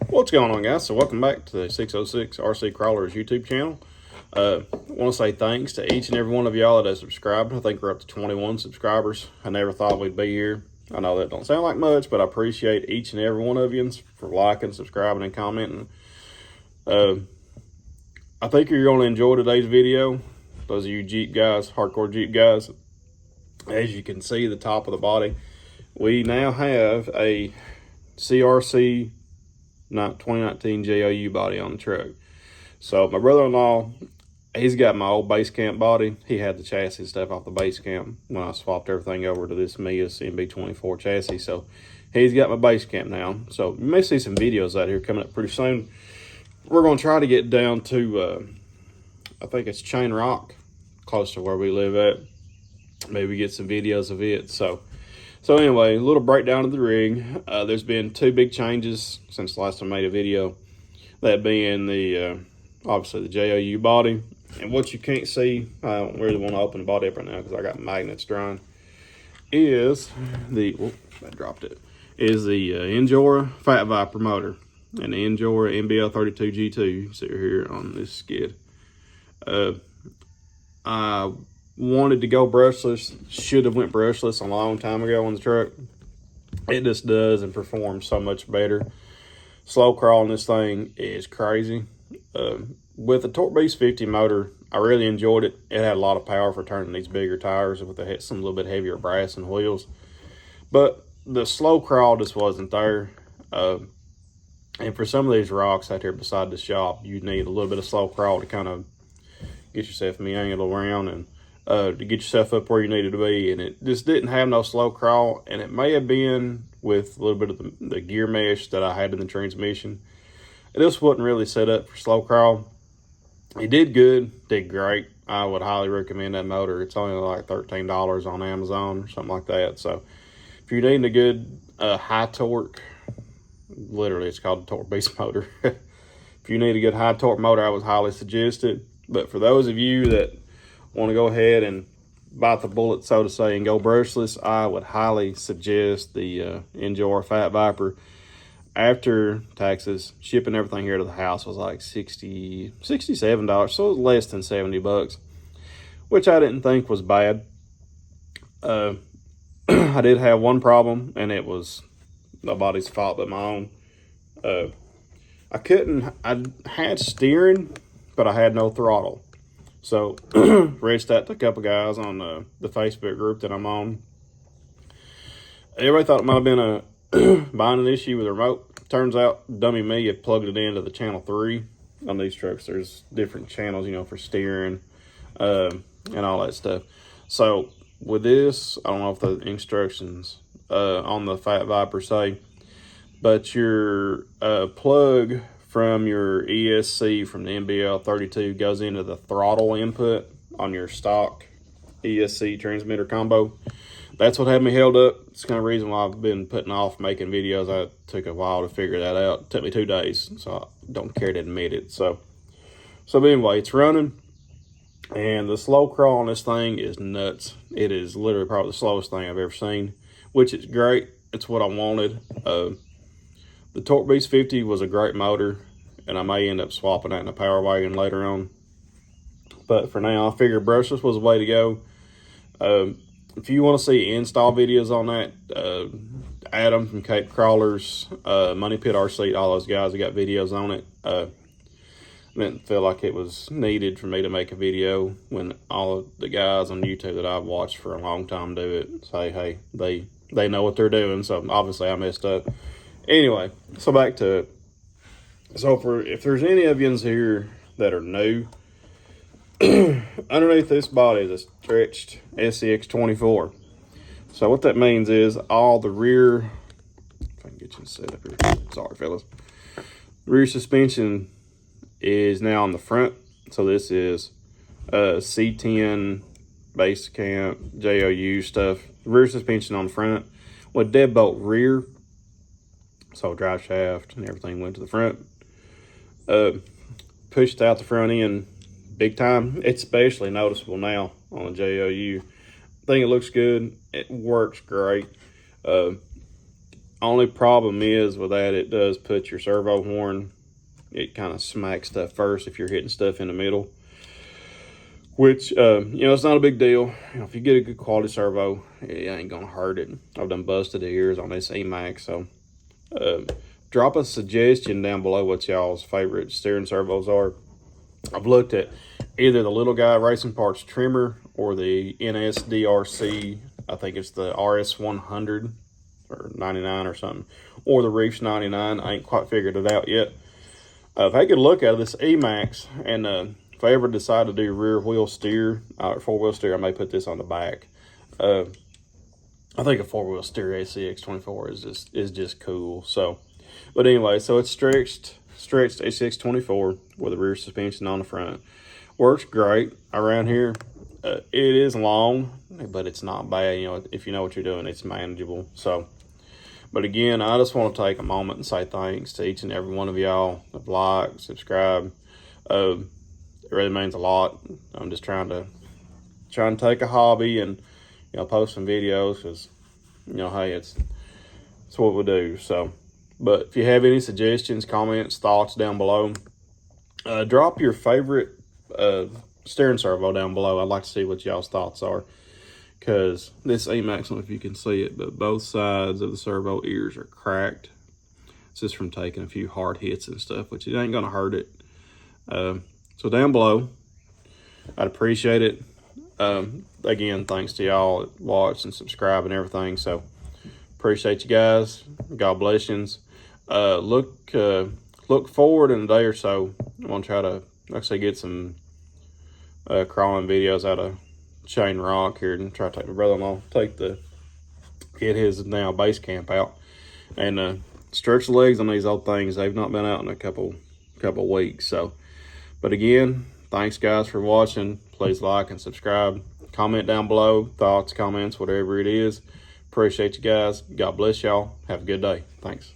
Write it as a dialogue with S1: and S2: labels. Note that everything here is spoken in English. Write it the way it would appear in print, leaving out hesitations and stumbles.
S1: What's going on, guys? So welcome back to the 606 RC Crawlers YouTube channel. I want to say thanks to each and every one of y'all that has subscribed. I think we're up to 21 subscribers. I never thought we'd be here. I know that don't sound like much, but I appreciate each and every one of you for liking, subscribing, and commenting. I think you're going to enjoy today's video. Those of you Jeep guys, hardcore Jeep guys, as you can see the top of the body, we now have a CRC 2019 JOU body on the truck. So my brother-in-law, he's got my old base camp body. He had the chassis stuff off the base camp when I swapped everything over to this Mia's MB24 chassis. So he's got my base camp now. So you may see some videos out here coming up pretty soon. We're going to try to get down to, I think it's Chain Rock, close to where we live at. Maybe get some videos of it. So anyway, a little breakdown of the rig. There's been two big changes since the last time I made a video. That being the, obviously the JOU body. And what you can't see, I don't really want to open the body up right now because I got magnets drying, is the, I dropped it, is the Injora Fat Viper motor. And the Injora NBL32 G2, see here on this skid. I wanted to go brushless, should have went brushless a long time ago on the truck. It just does and performs so much better. Slow crawling this thing is crazy. With the Torque Beast 50 motor, I really enjoyed it. It had a lot of power for turning these bigger tires with some little bit heavier brass and wheels. But the slow crawl just wasn't there. And for some of these rocks out here beside the shop, you need a little bit of slow crawl to kind of get yourself meandered around and to get yourself up where you needed to be. And it just didn't have no slow crawl. And it may have been with a little bit of the gear mesh that I had in the transmission. It just wasn't really set up for slow crawl. It did good, did great. I would highly recommend that motor. It's only like $13 on Amazon or something like that. So if you're needing a good high torque, literally it's called a Torque Beast motor. If you need a good high torque motor, I would highly suggest it. But for those of you that want to go ahead and bite the bullet, so to say, and go brushless, I would highly suggest the Injora Fat Viper. After taxes, shipping everything here to the house was like $67, so it was less than 70 bucks, which I didn't think was bad. I did have one problem, and it was nobody's fault but my own. I had steering, but I had no throttle. So reached out to a couple guys on the Facebook group that I'm on. Everybody thought it might have been a buying an issue with the remote. Turns out dummy me had plugged it into the channel 3 on these trucks. There's different channels, you know, for steering and all that stuff. So with this, I don't know if the instructions on the Fat Viper say, but your plug from your ESC from the NBL32 goes into the throttle input on your stock ESC transmitter combo. That's what had me held up. It's the kind of reason why I've been putting off making videos. I took a while to figure that out. It took me 2 days, so I don't care to admit it. So anyway, it's running, and the slow crawl on this thing is nuts. It is literally probably the slowest thing I've ever seen, which is great. It's what I wanted. The Torque Beast 50 was a great motor, and I may end up swapping that in a Power Wagon later on. But for now, I figured brushless was the way to go. If you want to see install videos on that, Adam from Cape Crawlers, Money Pit RC, all those guys have got videos on it. I didn't feel like it was needed for me to make a video when all of the guys on YouTube that I've watched for a long time do it. Say, hey, they know what they're doing, so obviously I messed up. Anyway, so back to it. So if there's any of you here that are new, underneath this body is a stretched Scx24. So what that means is all the rear, if I can get you set up here, sorry fellas, rear suspension is now on the front. So this is C10 base camp JOU stuff, rear suspension on the front with deadbolt rear. So drive shaft and everything went to the front. Pushed out the front end big time. It's especially noticeable now on the JOU. I think it looks good. It works great. Only problem is with that, it does put your servo horn, it kind of smacks stuff first if you're hitting stuff in the middle, which, it's not a big deal. If you get a good quality servo, it ain't gonna hurt it. I've done busted ears on this Emax, so drop a suggestion down below what y'all's favorite steering servos are. I've looked at either the Little Guy Racing Parts trimmer or the NSDRC, I think it's the RS100 or 99 or something, or the Reefs 99. I ain't quite figured it out yet. If I could look at this Emax, and if I ever decide to do rear wheel steer, or 4-wheel steer, I may put this on the back. I think a 4-wheel steer Scx24 is just cool. So, but anyway, so it's stretched Scx24 with a rear suspension on the front. Works great around here. It is long, but it's not bad. If you know what you're doing, it's manageable. So, but again, I just want to take a moment and say thanks to each and every one of y'all that like, subscribe. It really means a lot. I'm just trying to take a hobby and post some videos, because hey, it's what we do. So, but if you have any suggestions, comments, thoughts down below, drop your favorite steering servo down below. I'd like to see what y'all's thoughts are, because this Emax, I don't know if you can see it, but both sides of the servo ears are cracked. It's just from taking a few hard hits and stuff, which it ain't gonna hurt it. So down below, I'd appreciate it. Again, thanks to y'all that watch and subscribe and everything. So appreciate you guys. God bless you. Look forward in a day or so. I'm gonna try to actually get some crawling videos out of Chain Rock here, and try to take my brother-in-law, get his now base camp out, and stretch the legs on these old things. They've not been out in a couple weeks. So, but again, thanks guys for watching. Please like and subscribe. Comment down below, thoughts, comments, whatever it is. Appreciate you guys. God bless y'all. Have a good day. Thanks.